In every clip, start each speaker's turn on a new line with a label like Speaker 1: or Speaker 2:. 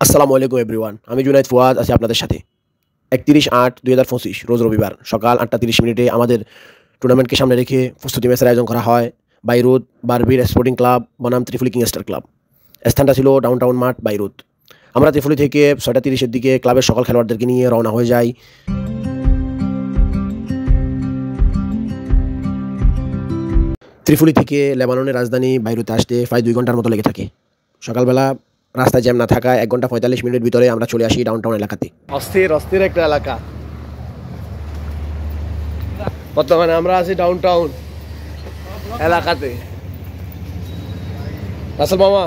Speaker 1: আসসালামু আলাইকুম এভরিওয়ান, আমি জুনাইদ ফুয়াদ আছি আপনাদের সাথে। 31/8/2025 রোজ রবিবার সকাল 8:30 আমাদের টুর্নামেন্টকে সামনে রেখে প্রস্তুতি ম্যাচের আয়োজন করা হয় বাইরুত বারবির স্পোর্টিং ক্লাব বনাম ত্রিফুলি কিংস্টার ক্লাব। স্থানটা ছিল ডাউনটাউন মাঠ বাইরুত। আমরা ত্রিফুলি থেকে 6:30 দিকে ক্লাবের সকল খেলোয়াড়দেরকে নিয়ে রওনা হয়ে যাই। ত্রিফুলি থেকে লেবাননের রাজধানী বাইরুতে আসতে প্রায় 2 ঘন্টার মতো লেগে থাকে। সকালবেলা রাস্তায় জ্যাম না থাকায় 1 ঘন্টা 45 মিনিটের ভিতরে আমরা চলে আসি ডাউনটাউন এলাকাতে। অস্থির একটা এলাকা। বর্তমানে আমরা আছি ডাউনটাউন এলাকাতে। রাসেল মামা,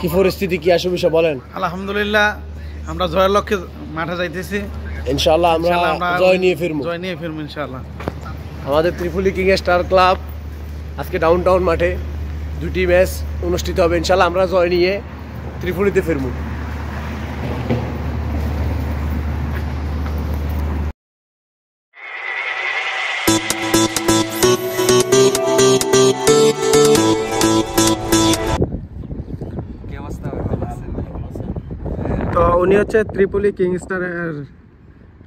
Speaker 1: কি পরিস্থিতি, কি আসে বিষয় বলেন?
Speaker 2: আলহামদুলিল্লাহ, আমরা জয়ের লক্ষ্যে মাঠে যাইতেছি।
Speaker 1: ইনশাআল্লাহ আমরা জয় নিয়ে ফিরবো
Speaker 2: ইনশাআল্লাহ।
Speaker 1: আমাদের ত্রিফুলি কিংস্টার ক্লাব আজকে ডাউনটাউন মাঠে 2টি ম্যাচ অনুষ্ঠিত হবে। ইনশাআল্লাহ আমরা জয় নিয়ে ত্রিফুলিতে ফিরবো।
Speaker 3: তো উনি হচ্ছে ত্রিপুলি কিংস্টারের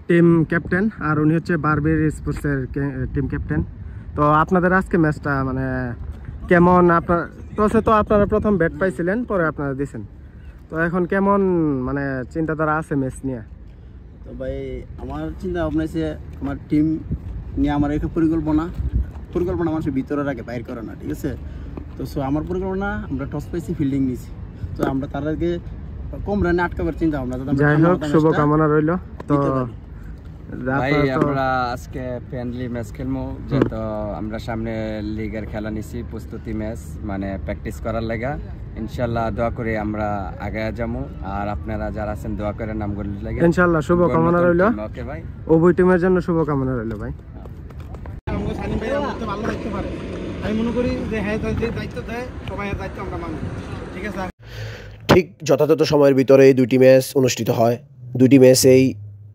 Speaker 3: টিম ক্যাপ্টেন, আর উনি হচ্ছে বারবির স্পোর্টসের টিম ক্যাপ্টেন। তো আপনাদের আজকে ম্যাচটা মানে কেমন? আপনার টসে তো আপনারা প্রথম ব্যাট পাইছিলেন, পরে আপনারা দিয়েছেন, তো এখন কেমন মানে চিন্তাধারা আছে ম্যাচ নিয়ে?
Speaker 4: তো ভাই, আমার চিন্তা ভাবনা আছে, আমার টিম নিয়ে আমার একটা পরিকল্পনা মানুষের ভিতরে রাখে, বাইর করে না, ঠিক আছে? তো আমার পরিকল্পনা, আমরা টস পাইছি, ফিল্ডিং নিয়েছি, তো আমরা তার আগে কম রানে আটকাবার চিন্তা ভাবনা।
Speaker 3: যাই হোক, শুভকামনা রইল। তো
Speaker 5: ভাই, আমরা আজকে ফ্রেন্ডলি ম্যাচ খেলবো, যেহেতু আমরা সামনে লিগের খেলা নিছি, প্রস্তুতি ম্যাচ মানে প্র্যাকটিস করার লাগা। ইনশাল্লাহ দোয়া করে আমরা আগে যাবো, আর আপনারা যারা আছেন দোয়া করে নামগুলো লাগে।
Speaker 3: ইনশাল্লাহ শুভকামনা রইল।
Speaker 5: ওকে ভাই,
Speaker 3: উভয় টিমের জন্য শুভকামনা রইল ভাই।
Speaker 2: আমি মনে করি যে হ্যাঁ, দায়িত্ব দেয় সবাই, দায়িত্ব আমরা মানি, ঠিক আছে?
Speaker 1: ঠিক যথাযথ সময়ের ভিতরে 2টি ম্যাচ অনুষ্ঠিত হয়। 2টি ম্যাচেই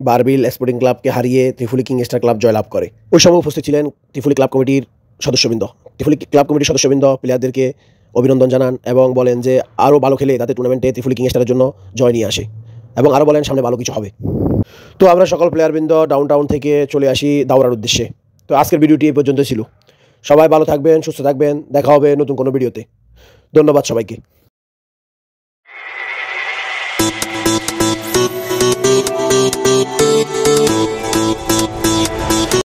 Speaker 1: বারবিল স্পোর্টিং ক্লাবকে হারিয়ে ত্রিফুলি কিংস্টার ক্লাব জয়লাভ করে। ওই সময় উপস্থিত ছিলেন ত্রিফুলি ক্লাব কমিটির সদস্যবৃন্দ। ত্রিফুলি ক্লাব কমিটির সদস্যবৃন্দ প্লেয়ারদেরকে অভিনন্দন জানান এবং বলেন যে আরও ভালো খেলে তাদের টুর্নামেন্টে ত্রিফুলি কিংস্টারের জন্য জয় নিয়ে আসে, এবং আরও বলেন সামনে ভালো কিছু হবে। তো আমরা সকল প্লেয়ারবৃন্দ ডাউনটাউন থেকে চলে আসি দাওরার উদ্দেশ্যে। তো আজকের ভিডিওটি এই পর্যন্ত ছিল। সবাই ভালো থাকবেন, সুস্থ থাকবেন, দেখা হবে নতুন কোনো ভিডিওতে। ধন্যবাদ সবাইকে।